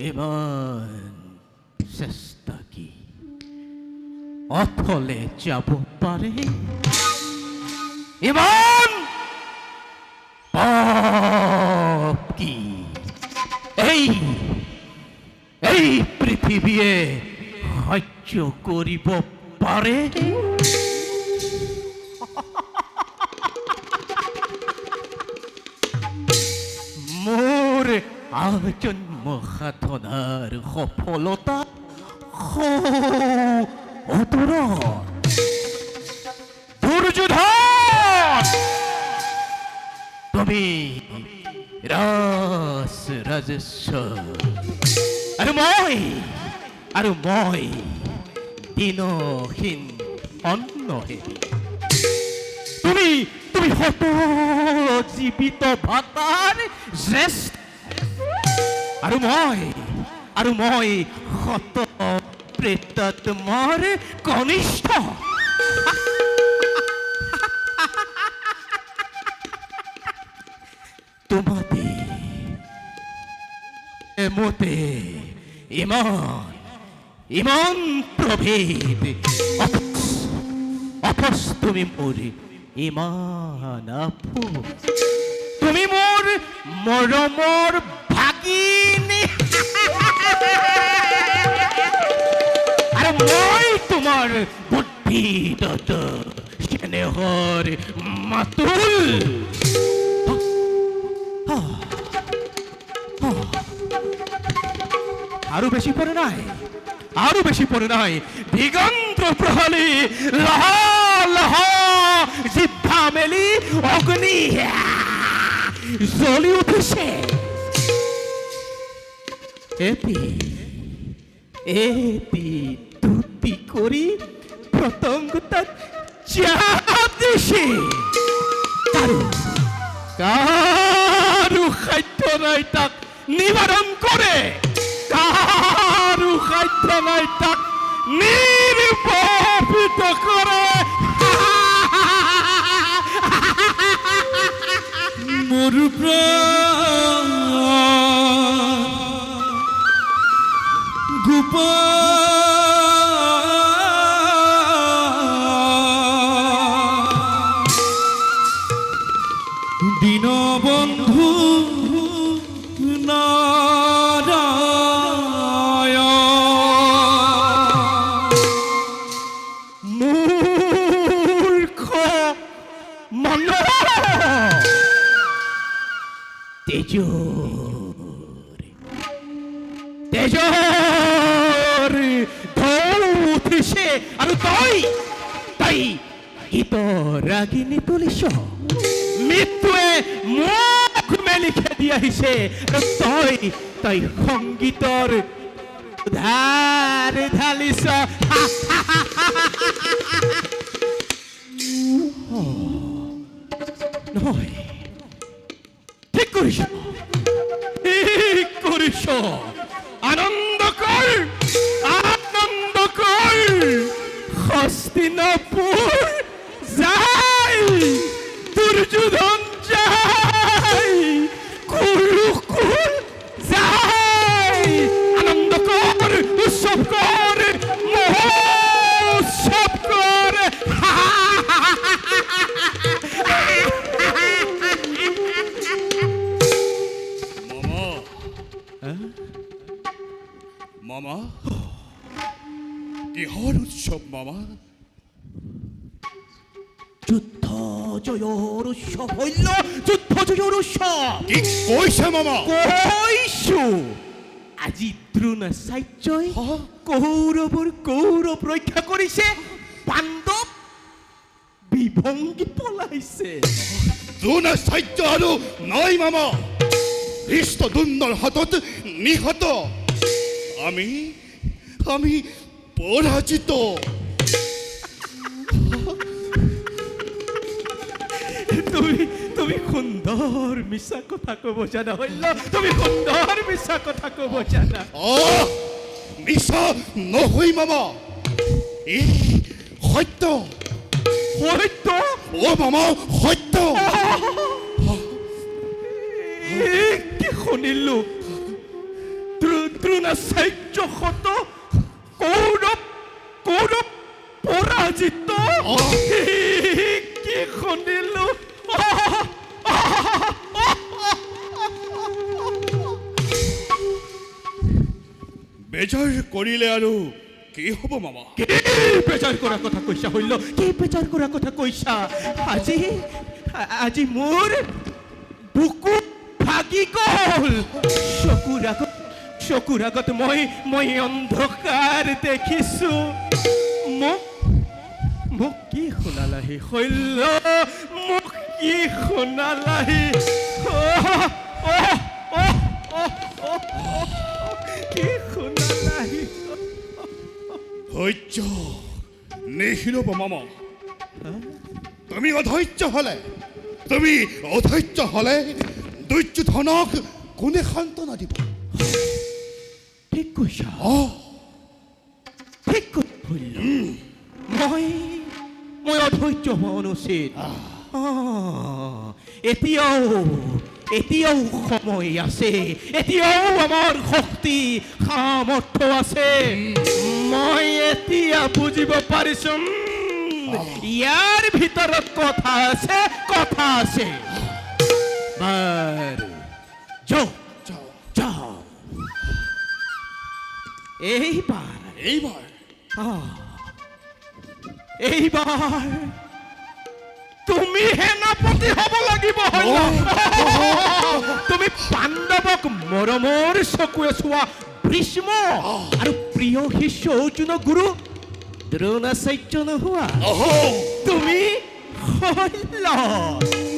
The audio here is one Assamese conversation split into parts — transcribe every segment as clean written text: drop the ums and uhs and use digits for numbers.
এবাৰ চেষ্টা কি অথলে যাব পাৰে এমন পাপ কি এই এই পৃথিবীয়ে সহ্য কৰিব পাৰে মোৰ আজন্ম সাধনাৰ সফলতা অতৰত দুৰ্যোধন তুমি ৰাজ ৰাজেশ্বৰ আৰু মই দিনহীন অন্নহীন তুমি তুমি হত জীৱিত ভাতাৰ জ্যেষ্ঠ আৰু মই হত প্ৰেতাত্মাৰ কনিষ্ঠ তোমাতে এমতে ইমান প্ৰভেদ অথচ তুমি মোৰ ইমান আপোন তুমি মোৰ মৰমৰ ভাগিনী আৰু মই তোমাৰ বুদ্ধিদত স্নেহৰ মাতুল আৰু বেছি পৰে নাই দিগন্ত প্ৰহলী লহা লহা জিভা মেলি অগ্নি জ্বলি উঠিছে এটি তুতি কৰি প্ৰতংগতাত দিছে কাৰো সাধ্য নাই তাক নিবাৰণ কৰে কাৰো সাধ্য নাই তাক নিৰ্বাপিত কৰে মোৰ প্ৰাণ গোপাল দীনবন্ধু তেজৰ ঢৌ উঠিছে আৰু তই ৰাগিনী তুলিছ মৃত্যুৱে মুখ মেলি খেদি আহিছে আৰু তই সংগীতৰ ধাৰ ঢালিছ নহয় ঠিক কৰিছ আনন্দ কৰ হস্তিনাপুৰ যাই দুৰ্যোধন যাই কুৰুকুল যাই আনন্দ কৰ উৎসৱ কৰ মহোৎসৱ কৰ মামা কিহৰ উৎসৱ মামা যুদ্ধ জয়ৰ উৎসৱ হইল যুদ্ধ জয়ৰ উৎসৱ কি কৈছে মামা কৈছো আজি দ্ৰোণাচাৰ্যই কৌৰৱ ৰক্ষা কৰিছে পাণ্ডৱ বিভংগী পলাইছে দ্ৰোণাচাৰ্য আৰু নাই মামা হৃষ্টদ্যুম্নৰ হাতত নিহত আমি পৰাজিত তুমি তুমি সুন্দৰ মিছা কথা ক'ব জানা হল্য তুমি সুন্দৰ মিছা কথা ক'ব জানা আহ মিছা নহয় মামা এই সত্য সত্য অ মামা সত্য কি শুনিলো দ্ৰোণাচাৰ্যহঁত কৌৰৱ পৰাজিত কি শুনিলো বেজাৰ কৰিলে আৰু কি হ'ব মামা কি বেজাৰ কৰা কথা কৈছা হল্য কি বেজাৰ কৰা কথা কৈছা আজি মোৰ বুকু ভাগি গ'ল চকুৰ আগত মই অন্ধকাৰ দেখিছো মোক কি শুনালাহি হল্য মোক কি শুনালাহি কি শুনালাহি ধৈৰ্য নেহিৰব মামা তুমি অধৈৰ্য হলে দুৰ্যোধনক কোনে সান্তনা দিব ঠিক কৈছা ঠিক কৈছা মই অধৈৰ্য হোৱা অনুচিত এতিয়াও সময় আছে এতিয়াও আমাৰ শক্তি সামৰ্থ্য আছে মই এতিয়া বুজিব পাৰিছো ইয়াৰ ভিতৰত কথা আছে বাৰু যাও এইবাৰ তুমি সেনাপতি হ'ব লাগিব তুমি পাণ্ডৱক মৰমৰ চকুৰে চোৱা ভীষ্ম আৰু প্ৰিয় শিষ্য অৰ্জুন গুৰু দ্ৰোণাচাৰ্য নোহোৱা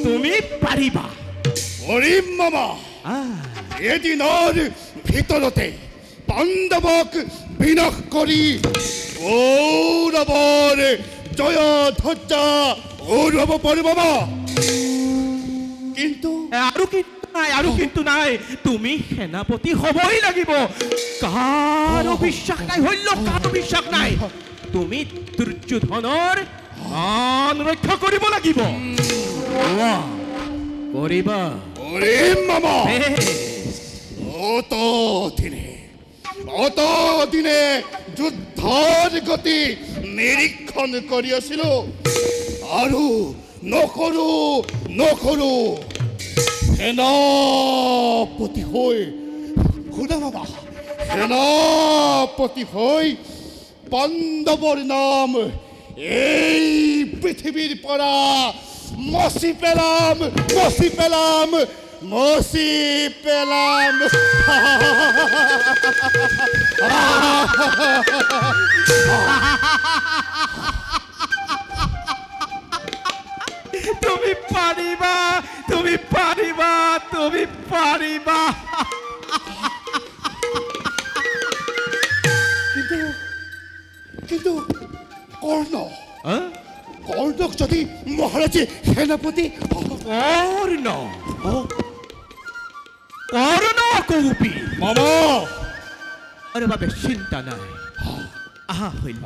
তুমি পাৰিবা কৰিম মামা এদিনৰ ভিতৰতে পাণ্ডৱক বিনাশ কৰি কৌৰৱৰ জয় ধ্বজা উৰুৱাব পাৰিব মামা কিন্তু আৰু কিন্তু নাই তুমি সেনাপতি হ'বই লাগিব কাৰো বিশ্বাস নাই হল্য কাৰো বিশ্বাস নাই তুমি দুৰ্যোধনৰ মান ৰক্ষা কৰিব লাগিব কৰিবা কৰিম মামা অত দিনে যুদ্ধৰ গতি নিৰীক্ষণ কৰি আছিলো আৰু নকৰো সেনাপতি হৈ শুনা বাবা সেনাপতি হৈ পাণ্ডৱৰ নাম এই পৃথিৱীৰ পৰা মচি পেলাম তুমি পাৰিবা কিন্তু কৰ্ণক যদি মহাৰাজে সেনাপতি কৰ্ণ কৌপি মামা আরে বাবে চিন্তা নাই আহা হইল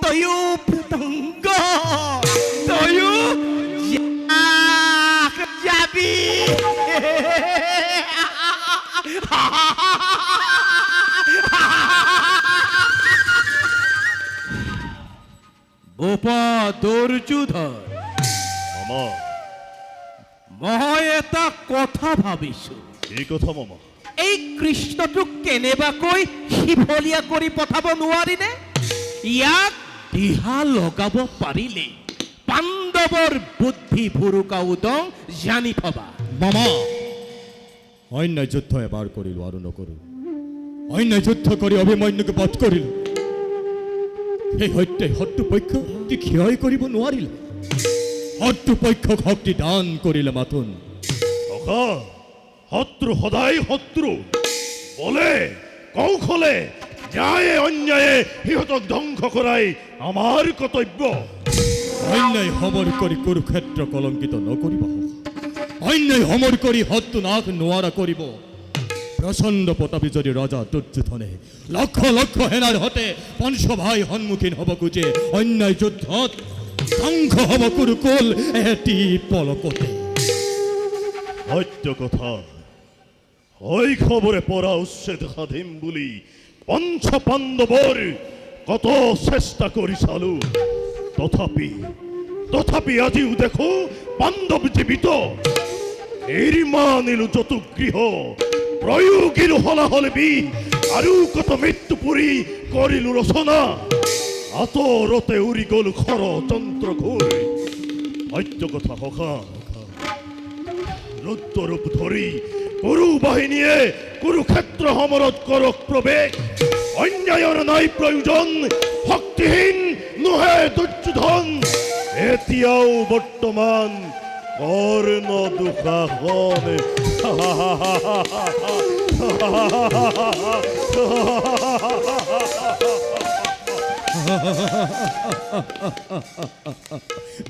তয়ো পতঙ্গ তয়ো যাবি বোপা দুৰ্যোধন মামা মই এটা কথা ভাবিছো এই কথা মামা এই কৃষ্ণটোক কেনেবাকৈ শিফলীয়া কৰি পঠাব নোৱাৰিনে ইয়াক দিহা লগাব পাৰিলে পাণ্ডৱৰ বুদ্ধি ভুৰুকা উদং জানি থবা মামা অন্য যুদ্ধ এবাৰ কৰিলো আৰু নকৰো অন্যায় যুদ্ধ কৰি অভিমন্যুকে বধ কৰিল। সেই সত্যই শত্ৰুপক্ষ কি ক্ষয় কৰিব নোৱাৰিল। শত্ৰুপক্ষক শক্তি দান কৰিলে মাথোন। সখা, শত্ৰু সদায় শত্ৰু। বলে কৌশলে ন্যায়ে অন্যায়ে সিহঁতক ধ্বংস কৰাই আমাৰ কৰ্তব্য। অন্যায় সমৰ কৰি কুৰুক্ষেত্ৰ কলংকিত নকৰিব। অন্যায় সমৰ কৰি শত্ৰু নাশ নোৱাৰা কৰিব। প্ৰচণ্ড প্ৰতাপী যদি ৰজা দুৰ্যোধনে লক্ষ লক্ষ সেনাৰ সতে পঞ্চভাই সন্মুখীন হ'ব খোজে, অন্যায় যুদ্ধত ধ্বংস হ'ব কুৰুকুল এটি পলকতে। সত্য কথা। শৈশৱৰে পৰা উচ্ছেদ সাধিম বুলি পঞ্চ পাণ্ডৱৰ কত চেষ্টা কৰি চালো। তথাপি আজিও দেখো পাণ্ডৱ জীৱিত। এৰি মানিলো চতুগৃহ, প্ৰয়োগীৰো হলাহল বিষ, আৰু কত মৃত্যু পুৰি কৰিলো ৰচনা। আঁতৰতে উৰি গল ষড়যন্ত্ৰ ঘূৰ। সত্য কথা সখা। ৰুদ্ৰৰূপ ধৰি কুৰু বাহিনীয়ে কুৰুক্ষেত্ৰ সমৰত কৰক প্ৰৱেশ। অন্যায়ৰ নাই প্ৰয়োজন, শক্তিহীন নোহে দুৰ্যোধন। এতিয়াও বৰ্তমান কৰ্ণ দুঃশাসন।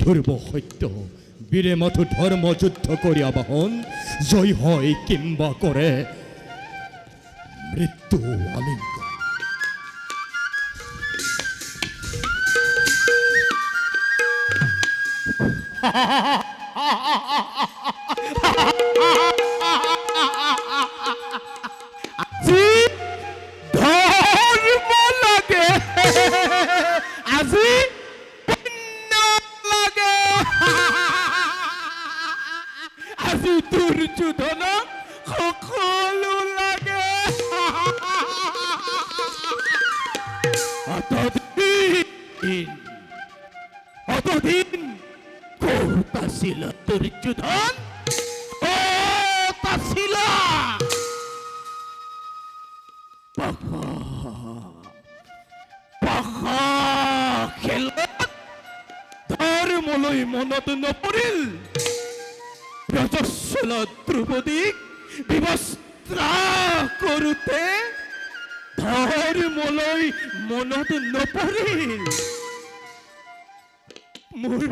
ধ্ৰুৱ সত্য বীৰে মাথো ধৰ্ম যুদ্ধ কৰি আবাহন। জয় হয় কিম্বা কৰে মৃত্যু আলিঙ্গন। আজি ধৰ্ম লাগে, আজি পুণ্য লাগে, আজি দুৰ্যোধনক সকলো লাগে। অতদিন ক'ত আছিল দুৰ্যোধন? ক'ত আছিল? খেলত ধৰ্মলৈ মনত নপৰিল। ৰজস্বল দ্ৰৌপদীক বিবস্ত্ৰা কৰোঁতে ধৰ্মলৈ মনত নপৰিল। মোৰ